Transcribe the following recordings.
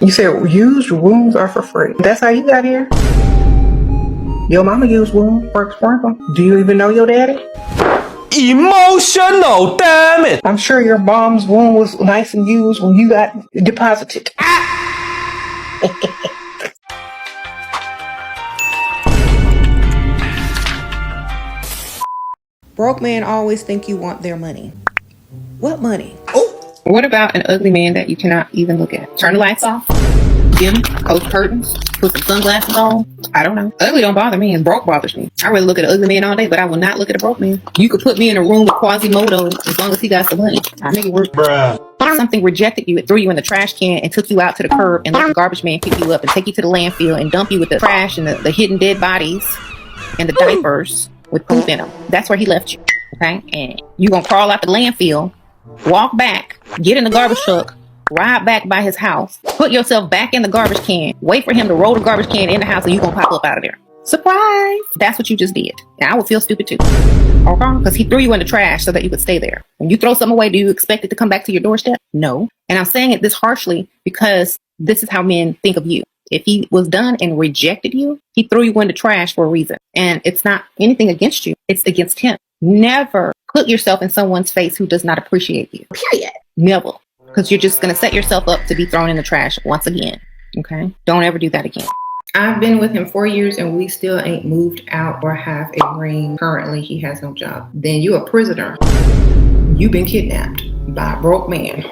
You said used wounds are for free. That's how you got here? Your mama used wounds, sprinkle. Do you even know your daddy? Emotional, damn it! I'm sure your mom's wound was nice and used when you got deposited. Broke men always think you want their money. What money? Oh! What about an ugly man that you cannot even look at? Turn the lights off, dim, close curtains, put some sunglasses on. I don't know. Ugly don't bother me and broke bothers me. I really look at an ugly man all day, but I will not look at a broke man. You could put me in a room with Quasimodo as long as he got some money. I make it work. Bruh. Something rejected you, it threw you in the trash can and took you out to the curb and let the garbage man pick you up and take you to the landfill and dump you with the trash and the hidden dead bodies and the diapers with poop in them. That's where he left you, okay? And you gonna crawl out the landfill, walk back, get in the garbage truck, ride back by his house, put yourself back in the garbage can, wait for him to roll the garbage can in the house, and you gonna pop up out of there. Surprise! That's what you just did. And I would feel stupid too. Okay? Because he threw you in the trash so that you would stay there. When you throw something away, do you expect it to come back to your doorstep? No. And I'm saying it this harshly because this is how men think of you. If he was done and rejected you, he threw you in the trash for a reason. And it's not anything against you. It's against him. Never put yourself in someone's face who does not appreciate you. Period. Never. Because you're just going to set yourself up to be thrown in the trash once again. Okay? Don't ever do that again. I've been with him 4 years and we still ain't moved out or have a ring. Currently, he has no job. Then you a prisoner. You've been kidnapped by a broke man.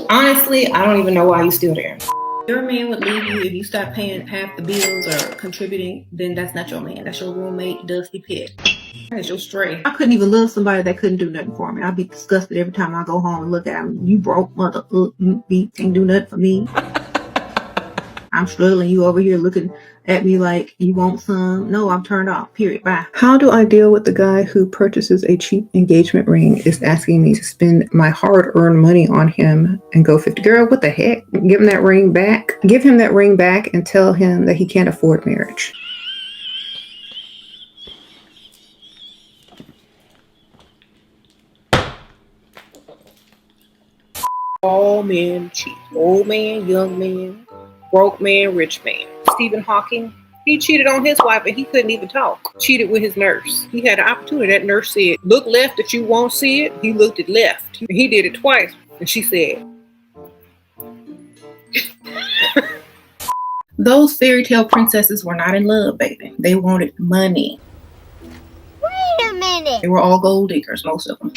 Honestly, I don't even know why you're still there. Your man would leave you if you stop paying half the bills or contributing, then that's not your man. That's your roommate, Dusty Pit. That's your stray. I couldn't even love somebody that couldn't do nothing for me. I'd be disgusted every time I go home and look at him. You broke mother, can't do nothing for me. I'm struggling. You over here looking at me like you want some. No, I'm turned off. Period. Bye. How do I deal with the guy who purchases a cheap engagement ring, is asking me to spend my hard-earned money on him and go 50? Girl, what the heck? Give him that ring back. Give him that ring back and tell him that he can't afford marriage. All men cheat. Old man, young man, broke man, rich man. Stephen Hawking, he cheated on his wife and he couldn't even talk. Cheated with his nurse. He had an opportunity. That nurse said, look left if you won't see it. He looked at left. He did it twice. And she said, those fairy tale princesses were not in love, baby. They wanted money. Wait a minute. They were all gold diggers, most of them.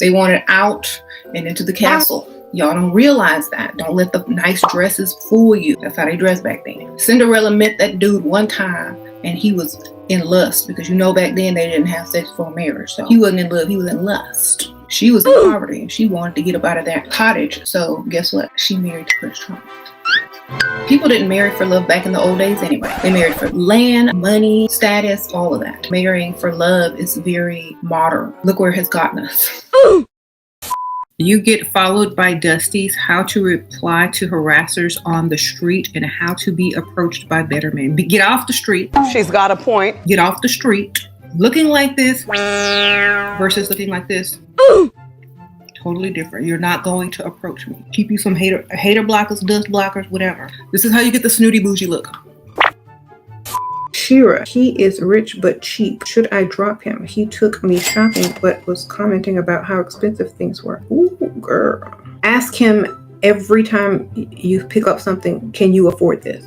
They wanted out and into the castle. Y'all don't realize that. Don't let the nice dresses fool you. That's how they dressed back then. Cinderella met that dude one time and he was in lust because you know back then they didn't have sex before marriage. So he wasn't in love, he was in lust. She was in poverty and she wanted to get up out of that cottage. So guess what? She married Prince Charming. People didn't marry for love back in the old days anyway. They married for land, money, status, all of that. Marrying for love is very modern. Look where it has gotten us. You get followed by Dusties, how to reply to harassers on the street, and how to be approached by better men. Get off the street. She's got a point. Get off the street. Looking like this versus looking like this. Totally different. You're not going to approach me. Keep you some hater blockers, dust blockers, whatever. This is how you get the snooty bougie look. Shira, he is rich but cheap. Should I drop him? He took me shopping but was commenting about how expensive things were. Ooh, girl. Ask him every time you pick up something, can you afford this?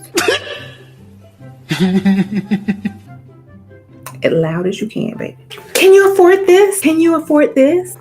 As loud as you can, baby. Can you afford this? Can you afford this?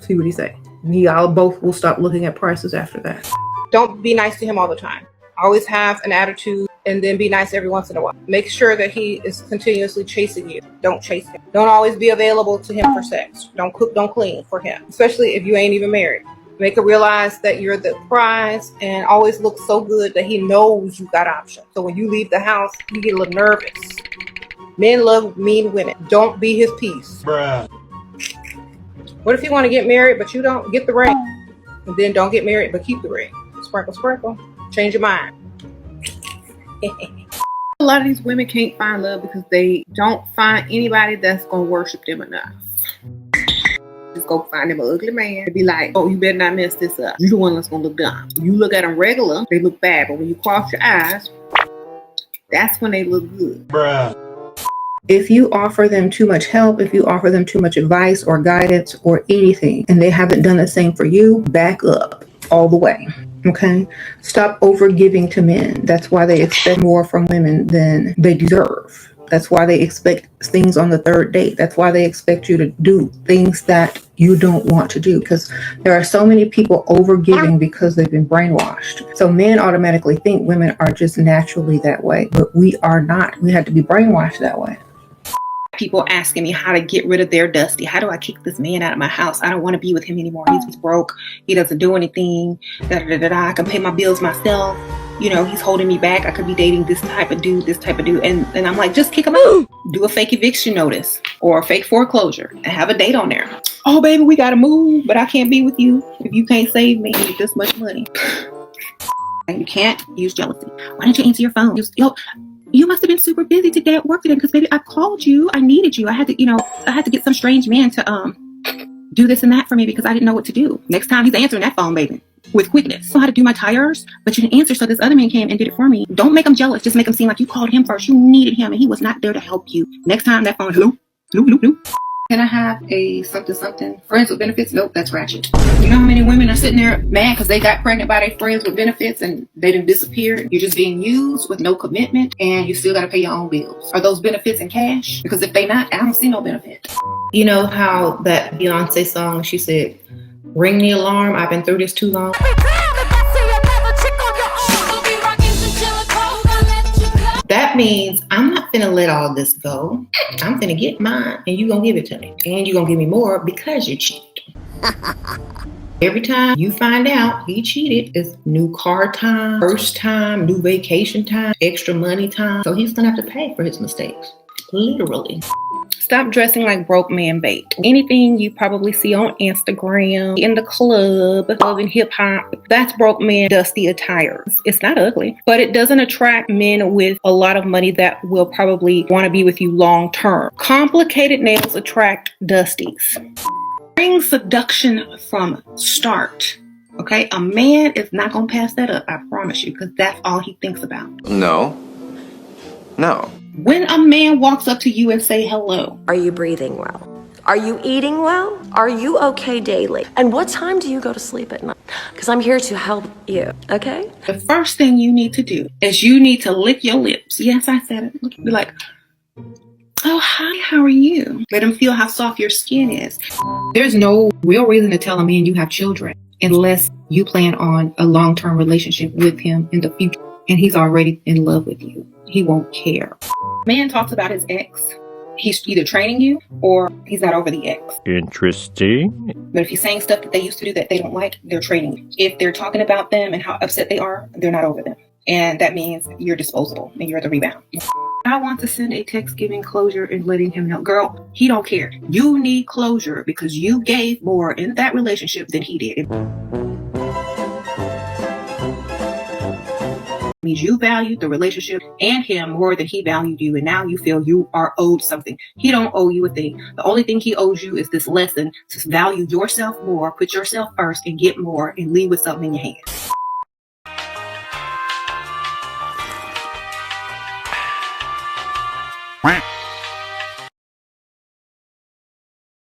See what he say. Y'all both will stop looking at prices after that. Don't be nice to him all the time. Always have an attitude and then be nice every once in a while. Make sure that he is continuously chasing you. Don't chase him. Don't always be available to him for sex. Don't cook, don't clean for him, especially if you ain't even married. Make him realize that you're the prize and always look so good that he knows you got options. So when you leave the house, you get a little nervous. Men love mean women. Don't be his piece. Bruh. What if you want to get married, but you don't get the ring? And then don't get married, but keep the ring. Sprinkle, sprinkle. Change your mind. A lot of these women can't find love because they don't find anybody that's going to worship them enough. just go find him an ugly man and be like, oh, you better not mess this up. You the one that's gonna look dumb. You look at them regular, they look bad. But when you cross your eyes, that's when they look good. Bruh. If you offer them too much help, if you offer them too much advice or guidance or anything, and they haven't done the same for you, back up all the way. Okay? Stop overgiving to men. That's why they expect more from women than they deserve. That's why they expect things on the third date. That's why they expect you to do things that you don't want to do, because there are so many people overgiving because they've been brainwashed. So men automatically think women are just naturally that way, but we are not. We had to be brainwashed that way. People asking me how to get rid of their Dusty. How do I kick this man out of my house? I don't want to be with him anymore. He's broke. He doesn't do anything. I can pay my bills myself. You know, he's holding me back. I could be dating this type of dude. And I'm like, just kick him out. Do a fake eviction notice or a fake foreclosure and have a date on there. Oh, baby, we got to move, but I can't be with you if you can't save me this much money. You can't use jealousy. Why didn't you answer your phone? You must have been super busy today at work today, because baby, I called you. I needed you. I had to get some strange man to do this and that for me because I didn't know what to do. Next time he's answering that phone, baby, with quickness. I know how to do my tires, but you didn't answer, so this other man came and did it for me. Don't make him jealous. Just make him seem like you called him first. You needed him and he was not there to help you. Next time that phone, hello. Can I have a something? Friends with benefits? Nope, that's ratchet. You know how many women are sitting there mad because they got pregnant by their friends with benefits and they didn't disappear? You're just being used with no commitment and you still got to pay your own bills. Are those benefits in cash? Because if they not, I don't see no benefit. You know how that Beyonce song, she said, ring the alarm, I've been through this too long. That means I'm not finna let all this go. I'm finna get mine and you gonna give it to me. And you gonna give me more because you cheated. Every time you find out he cheated, it's new car time, first time, new vacation time, extra money time. So he's gonna have to pay for his mistakes. Literally. Stop dressing like broke man bait. Anything you probably see on Instagram, in the club, love and hip hop, that's broke man dusty attire. It's not ugly, but it doesn't attract men with a lot of money that will probably want to be with you long term. Complicated nails attract dusties. Bring seduction from start. Okay, a man is not gonna pass that up, I promise you, because that's all he thinks about. No. When a man walks up to you and say hello, are you breathing well? Are you eating well? Are you okay daily? And what time do you go to sleep at night? Because I'm here to help you, okay? the first thing you need to do is you need to lick your lips. Yes, I said it. Be like, oh, hi, how are you? Let him feel how soft your skin is. There's no real reason to tell a man you have children unless you plan on a long-term relationship with him in the future and he's already in love with you. He won't care. Man talks about his ex. He's either training you or he's not over the ex. Interesting. But if he's saying stuff that they used to do that they don't like, they're training you. If they're talking about them and how upset they are, they're not over them. And that means you're disposable and you're the rebound. I want to send a text giving closure and letting him know, girl, he don't care. You need closure because you gave more in that relationship than he did. Means you valued the relationship and him more than he valued you, and now you feel you are owed something. He don't owe you a thing. The only thing he owes you is this lesson to value yourself more, put yourself first, and get more, and leave with something in your hand.